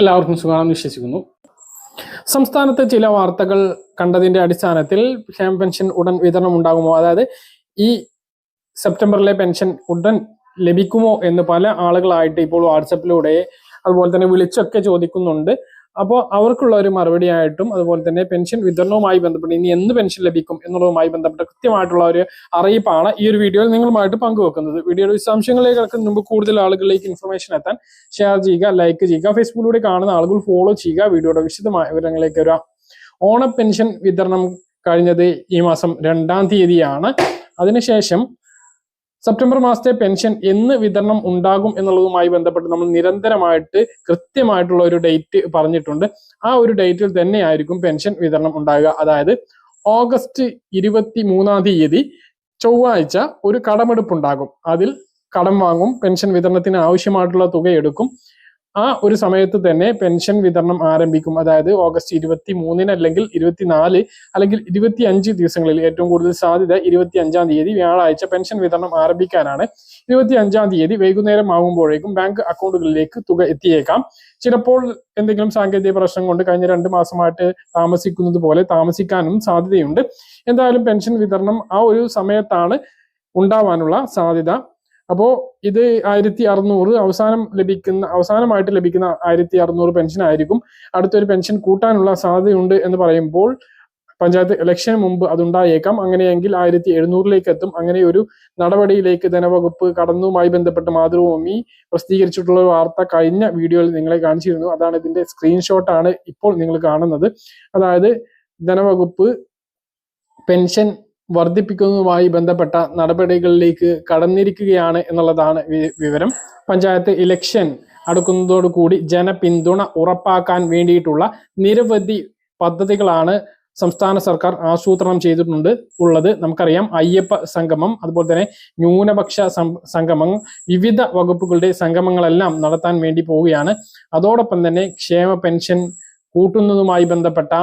എല്ലാവർക്കും സുഖമാണെന്ന് വിശ്വസിക്കുന്നു. സംസ്ഥാനത്ത് ചില വാർത്തകൾ കണ്ടതിന്റെ അടിസ്ഥാനത്തിൽ ക്ഷേമ പെൻഷൻ ഉടൻ വിതരണം ഉണ്ടാകുമോ, അതായത് ഈ സെപ്റ്റംബറിലെ പെൻഷൻ ഉടൻ ലഭിക്കുമോ എന്ന് പല ആളുകളായിട്ട് ഇപ്പോൾ വാട്സപ്പിലൂടെ അതുപോലെ തന്നെ വിളിച്ചൊക്കെ ചോദിക്കുന്നുണ്ട്. അപ്പോൾ അവർക്കുള്ള ഒരു മറുപടി ആയിട്ടും അതുപോലെ തന്നെ പെൻഷൻ വിതരണവുമായി ബന്ധപ്പെട്ട് ഇനി എന്ന് പെൻഷൻ ലഭിക്കും എന്നുള്ളതുമായി ബന്ധപ്പെട്ട കൃത്യമായിട്ടുള്ള ഒരു അറിയിപ്പാണ് ഈ ഒരു വീഡിയോയിൽ നിങ്ങളുമായിട്ട് പങ്കുവെക്കുന്നത്. വീഡിയോയുടെ വിശദാംശങ്ങളിലേക്ക് കിടക്കുന്ന മുമ്പ് കൂടുതൽ ആളുകളിലേക്ക് ഇൻഫർമേഷൻ എത്താൻ ഷെയർ ചെയ്യുക, ലൈക്ക് ചെയ്യുക, ഫേസ്ബുക്കിലൂടെ കാണുന്ന ആളുകൾ ഫോളോ ചെയ്യുക. വീഡിയോയുടെ വിശദമായ വിവരങ്ങളിലേക്ക് വരാം. ഓണ പെൻഷൻ വിതരണം കഴിഞ്ഞത് ഈ മാസം 2-ാം തീയതിയാണ്. അതിനുശേഷം സെപ്റ്റംബർ മാസത്തെ പെൻഷൻ എന്ന് വിതരണം ഉണ്ടാകും എന്നുള്ളതുമായി ബന്ധപ്പെട്ട് നമ്മൾ നിരന്തരമായിട്ട് കൃത്യമായിട്ടുള്ള ഒരു ഡേറ്റ് പറഞ്ഞിട്ടുണ്ട്. ആ ഒരു ഡേറ്റിൽ തന്നെയായിരിക്കും പെൻഷൻ വിതരണം ഉണ്ടാകുക. അതായത് ഓഗസ്റ്റ് 23-ാം തീയതി ചൊവ്വാഴ്ച ഒരു കടമെടുപ്പുണ്ടാകും. അതിൽ കടം വാങ്ങും, പെൻഷൻ വിതരണത്തിന് ആവശ്യമായിട്ടുള്ള തുക എടുക്കും. ആ ഒരു സമയത്ത് തന്നെ പെൻഷൻ വിതരണം ആരംഭിക്കും. അതായത് ഓഗസ്റ്റ് 23-ന് അല്ലെങ്കിൽ 24 അല്ലെങ്കിൽ 25 ദിവസങ്ങളിൽ ഏറ്റവും കൂടുതൽ സാധ്യത 25-ാം തീയതി വ്യാഴാഴ്ച പെൻഷൻ വിതരണം ആരംഭിക്കാനാണ്. 25-ാം തീയതി വൈകുന്നേരം ആകുമ്പോഴേക്കും ബാങ്ക് അക്കൗണ്ടുകളിലേക്ക് തുക എത്തിയേക്കാം. ചിലപ്പോൾ എന്തെങ്കിലും സാങ്കേതിക പ്രശ്നം കൊണ്ട് കഴിഞ്ഞ 2 മാസമായിട്ട് താമസിക്കുന്നത് പോലെ താമസിക്കാനും സാധ്യതയുണ്ട്. എന്തായാലും പെൻഷൻ വിതരണം ആ ഒരു സമയത്താണ് ഉണ്ടാവാനുള്ള സാധ്യത. അപ്പോൾ ഇത് 1600 അവസാനമായിട്ട് ലഭിക്കുന്ന 1600 പെൻഷൻ ആയിരിക്കും. അടുത്തൊരു പെൻഷൻ കൂട്ടാനുള്ള സാധ്യതയുണ്ട് എന്ന് പറയുമ്പോൾ പഞ്ചായത്ത് ഇലക്ഷന് മുമ്പ് അതുണ്ടായേക്കാം. അങ്ങനെയെങ്കിൽ 1700-ലേക്ക് എത്തും. അങ്ങനെ ഒരു നടപടിയിലേക്ക് ധനവകുപ്പ് കടന്നുമായി ബന്ധപ്പെട്ട് മാതൃഭൂമി പ്രസിദ്ധീകരിച്ചിട്ടുള്ള വാർത്ത കഴിഞ്ഞ വീഡിയോയിൽ നിങ്ങളെ കാണിച്ചിരുന്നു. അതാണ് ഇതിന്റെ സ്ക്രീൻഷോട്ടാണ് ഇപ്പോൾ നിങ്ങൾ കാണുന്നത്. അതായത് ധനവകുപ്പ് പെൻഷൻ വർദ്ധിപ്പിക്കുന്നതുമായി ബന്ധപ്പെട്ട നടപടികളിലേക്ക് കടന്നിരിക്കുകയാണ് എന്നുള്ളതാണ് വിവരം. പഞ്ചായത്ത് ഇലക്ഷൻ അടുക്കുന്നതോടുകൂടി ജനപിന്തുണ ഉറപ്പാക്കാൻ വേണ്ടിയിട്ടുള്ള നിരവധി പദ്ധതികളാണ് സംസ്ഥാന സർക്കാർ ആസൂത്രണം ചെയ്തിട്ടുള്ളത്. നമുക്കറിയാം, അയ്യപ്പ സംഗമം, അതുപോലെ തന്നെ ന്യൂനപക്ഷ സംഗമം, വിവിധ വകുപ്പുകളുടെ സംഗമങ്ങളെല്ലാം നടത്താൻ വേണ്ടി പോവുകയാണ്. അതോടൊപ്പം തന്നെ ക്ഷേമ പെൻഷൻ കൂട്ടുന്നതുമായി ബന്ധപ്പെട്ട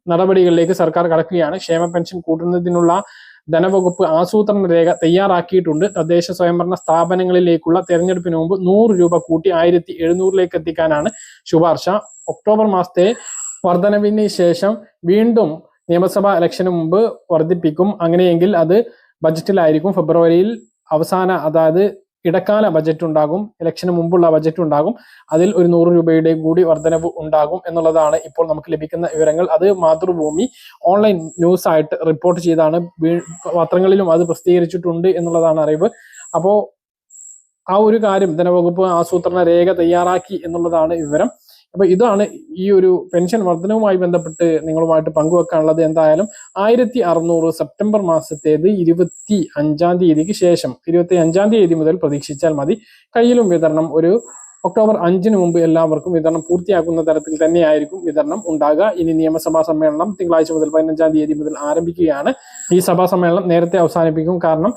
നടപടികളിലേക്ക് സർക്കാർ കടക്കുകയാണ്. ക്ഷേമ പെൻഷൻ കൂട്ടുന്നതിനുള്ള ധനവകുപ്പ് ആസൂത്രണ രേഖ തയ്യാറാക്കിയിട്ടുണ്ട്. തദ്ദേശ സ്വയംഭരണ സ്ഥാപനങ്ങളിലേക്കുള്ള തെരഞ്ഞെടുപ്പിന് മുമ്പ് 100 രൂപ കൂട്ടി 1700-ലേക്ക് എത്തിക്കാനാണ് ശുപാർശ. ഒക്ടോബർ മാസത്തെ വർധനവിന് ശേഷം വീണ്ടും നിയമസഭാ ഇലക്ഷന് മുമ്പ് വർദ്ധിപ്പിക്കും. അങ്ങനെയെങ്കിൽ അത് ബജറ്റിലായിരിക്കും. ഫെബ്രുവരിയിൽ അതായത് ഇടക്കാല ബജറ്റ് ഉണ്ടാകും, ഇലക്ഷന് മുമ്പുള്ള ബജറ്റ് ഉണ്ടാകും. അതിൽ ഒരു 100 രൂപയുടെ കൂടി വർധനവ് ഉണ്ടാകും എന്നുള്ളതാണ് ഇപ്പോൾ നമുക്ക് ലഭിക്കുന്ന വിവരങ്ങൾ. അത് മാതൃഭൂമി ഓൺലൈൻ ന്യൂസ് ആയിട്ട് റിപ്പോർട്ട് ചെയ്താണ്, പത്രങ്ങളിലും അത് പ്രസിദ്ധീകരിച്ചിട്ടുണ്ട് എന്നുള്ളതാണ് അറിവ്. അപ്പോൾ ആ ഒരു കാര്യം ധനവകുപ്പ് ആസൂത്രണ രേഖ തയ്യാറാക്കി എന്നുള്ളതാണ് വിവരം. അപ്പൊ ഇതാണ് ഈ ഒരു പെൻഷൻ വർധനവുമായി ബന്ധപ്പെട്ട് നിങ്ങളുമായിട്ട് പങ്കുവെക്കാനുള്ളത്. എന്തായാലും 1600 സെപ്റ്റംബർ മാസത്തേത് 25-ാം തീയതിക്ക് ശേഷം 25-ാം തീയതി മുതൽ പ്രതീക്ഷിച്ചാൽ മതി. കയ്യിലും വിതരണം ഒരു ഒക്ടോബർ 5-ന് മുമ്പ് എല്ലാവർക്കും വിതരണം പൂർത്തിയാക്കുന്ന തരത്തിൽ തന്നെയായിരിക്കും വിതരണം ഉണ്ടാകുക. ഇനി നിയമസഭാ സമ്മേളനം തിങ്കളാഴ്ച മുതൽ 15-ാം തീയതി മുതൽ ആരംഭിക്കുകയാണ്. ഈ സഭാ സമ്മേളനം നേരത്തെ അവസാനിപ്പിക്കും, കാരണം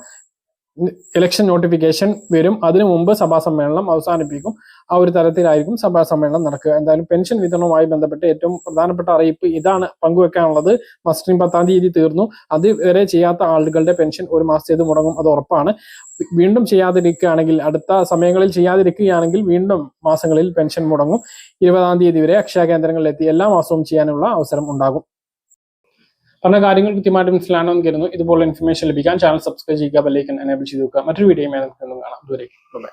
ഇലക്ഷൻ നോട്ടിഫിക്കേഷൻ വരും. അതിനു മുമ്പ് സഭാ സമ്മേളനം അവസാനിപ്പിക്കും. ആ ഒരു തരത്തിലായിരിക്കും സഭാ സമ്മേളനം നടക്കുക. എന്തായാലും പെൻഷൻ വിതരണവുമായി ബന്ധപ്പെട്ട് ഏറ്റവും പ്രധാനപ്പെട്ട അറിയിപ്പ് ഇതാണ് പങ്കുവെക്കാനുള്ളത്. മസ്റ്ററിംഗ് 10-ാം തീയതി തീർന്നു. അതുവരെ ചെയ്യാത്ത ആളുകളുടെ പെൻഷൻ ഒരു മാസത്തേത് മുടങ്ങും, അത് ഉറപ്പാണ്. വീണ്ടും ചെയ്യാതിരിക്കുകയാണെങ്കിൽ, അടുത്ത സമയങ്ങളിൽ ചെയ്യാതിരിക്കുകയാണെങ്കിൽ വീണ്ടും മാസങ്ങളിൽ പെൻഷൻ മുടങ്ങും. 20-ാം തീയതി വരെ അക്ഷയ കേന്ദ്രങ്ങളിൽ എത്തി എല്ലാ മാസവും ചെയ്യാനുള്ള അവസരം ഉണ്ടാകും. പറഞ്ഞ കാര്യങ്ങൾ കൃത്യമായിട്ട് മനസ്സിലാണെന്ന് കരുതുന്നു. ഇതുപോലെ ഇൻഫർമേഷൻ ലഭിക്കാൻ ചാനൽ സബ്സ്ക്രൈബ് ചെയ്യുക, ബെല്ലൈക്കൺ എനേബിൾ ചെയ്ത് വെക്കുക. മറ്റൊരു വീഡിയോയുമായി നമുക്ക് കാണാം. അതുവരെ ബൈ.